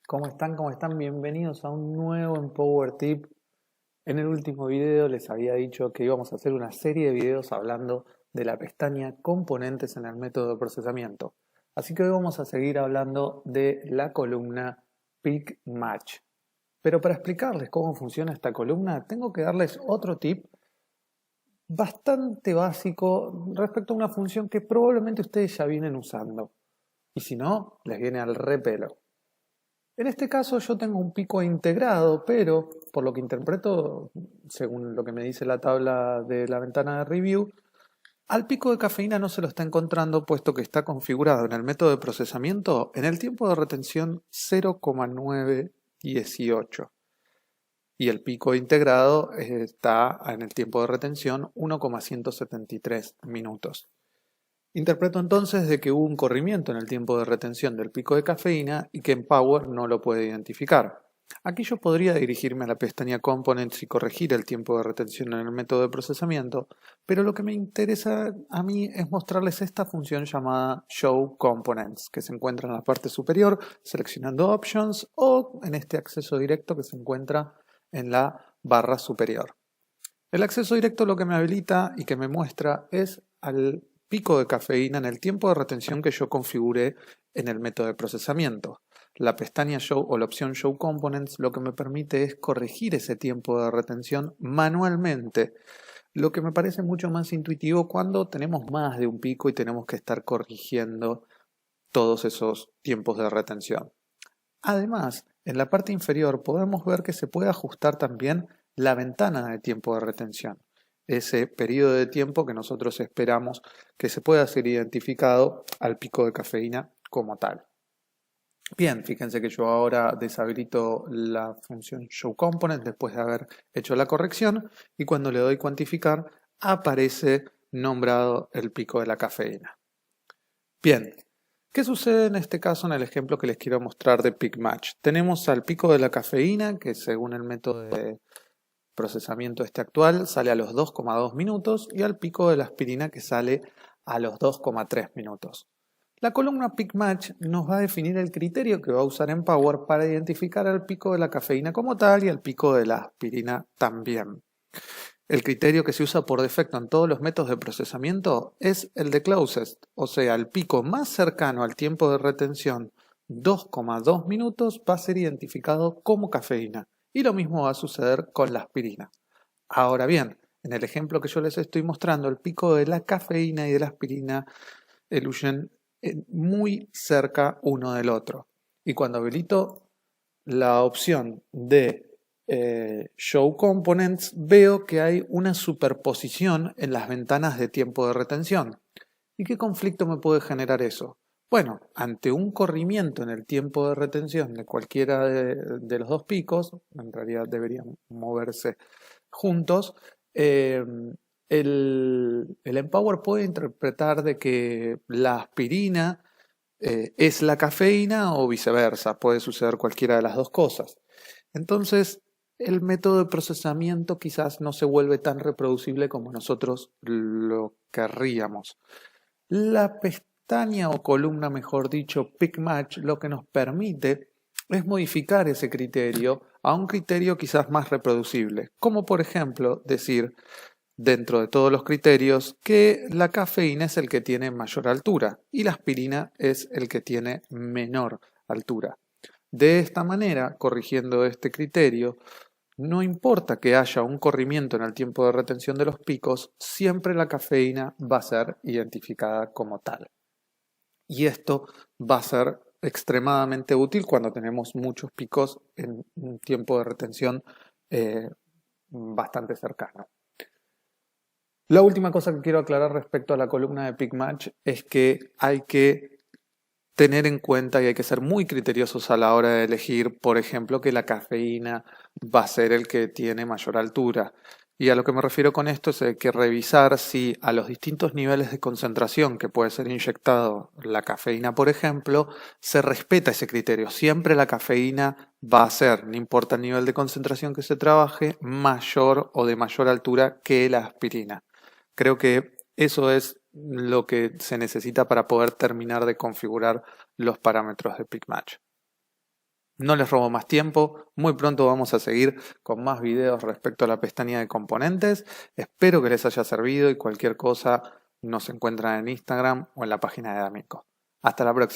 ¿Cómo están? ¿Cómo están? Bienvenidos a un nuevo Empower Tip. En el último video les había dicho que íbamos a hacer una serie de videos hablando de la pestaña Componentes en el método de procesamiento. Así que hoy vamos a seguir hablando de la columna Pick Match. Pero para explicarles cómo funciona esta columna, tengo que darles otro tip bastante básico respecto a una función que probablemente ustedes ya vienen usando. Y si no, les viene al repelo. En este caso yo tengo un pico integrado, pero por lo que interpreto, según lo que me dice la tabla de la ventana de review, al pico de cafeína no se lo está encontrando puesto que está configurado en el método de procesamiento en el tiempo de retención 0,918 y el pico integrado está en el tiempo de retención 1,173 minutos. Interpreto entonces de que hubo un corrimiento en el tiempo de retención del pico de cafeína y que Empower no lo puede identificar. Aquí yo podría dirigirme a la pestaña Components y corregir el tiempo de retención en el método de procesamiento, pero lo que me interesa a mí es mostrarles esta función llamada Show Components, que se encuentra en la parte superior seleccionando Options o en este acceso directo que se encuentra en la barra superior. El acceso directo lo que me habilita y que me muestra es al pico de cafeína en el tiempo de retención que yo configuré en el método de procesamiento. La pestaña Show o la opción Show Components lo que me permite es corregir ese tiempo de retención manualmente, lo que me parece mucho más intuitivo cuando tenemos más de un pico y tenemos que estar corrigiendo todos esos tiempos de retención. Además, en la parte inferior podemos ver que se puede ajustar también la ventana de tiempo de retención, ese periodo de tiempo que nosotros esperamos que se pueda ser identificado al pico de cafeína como tal. Bien, fíjense que yo ahora deshabilito la función Show Component después de haber hecho la corrección y cuando le doy cuantificar aparece nombrado el pico de la cafeína. Bien, ¿qué sucede en este caso en el ejemplo que les quiero mostrar de Pick Match? Tenemos al pico de la cafeína, que según el método de procesamiento actual sale a los 2,2 minutos, y al pico de la aspirina que sale a los 2,3 minutos. La columna Pick Match nos va a definir el criterio que va a usar Empower para identificar el pico de la cafeína como tal y el pico de la aspirina también. El criterio que se usa por defecto en todos los métodos de procesamiento es el de closest, o sea, el pico más cercano al tiempo de retención 2,2 minutos va a ser identificado como cafeína y lo mismo va a suceder con la aspirina. Ahora bien, en el ejemplo que yo les estoy mostrando, el pico de la cafeína y de la aspirina eluyen muy cerca uno del otro. Y cuando habilito la opción de Show Components, veo que hay una superposición en las ventanas de tiempo de retención. ¿Y qué conflicto me puede generar eso? Bueno, ante un corrimiento en el tiempo de retención de cualquiera de los dos picos, en realidad deberían moverse juntos, el Empower puede interpretar de que la aspirina es la cafeína o viceversa, puede suceder cualquiera de las dos cosas. Entonces, el método de procesamiento quizás no se vuelve tan reproducible como nosotros lo querríamos. La pestaña o columna, mejor dicho, Pick Match, lo que nos permite es modificar ese criterio a un criterio quizás más reproducible, como por ejemplo decir dentro de todos los criterios que la cafeína es el que tiene mayor altura y la aspirina es el que tiene menor altura. De esta manera, corrigiendo este criterio, no importa que haya un corrimiento en el tiempo de retención de los picos, siempre la cafeína va a ser identificada como tal. Y esto va a ser extremadamente útil cuando tenemos muchos picos en un tiempo de retención bastante cercano. La última cosa que quiero aclarar respecto a la columna de Pick Match es que hay que tener en cuenta y hay que ser muy criteriosos a la hora de elegir, por ejemplo, que la cafeína va a ser el que tiene mayor altura. Y a lo que me refiero con esto es que hay que revisar si a los distintos niveles de concentración que puede ser inyectado la cafeína, por ejemplo, se respeta ese criterio. Siempre la cafeína va a ser, no importa el nivel de concentración que se trabaje, mayor o de mayor altura que la aspirina. Creo que eso es lo que se necesita para poder terminar de configurar los parámetros de Pick Match. No les robo más tiempo, muy pronto vamos a seguir con más videos respecto a la pestaña de componentes. Espero que les haya servido y cualquier cosa nos encuentran en Instagram o en la página de D'Amico. Hasta la próxima.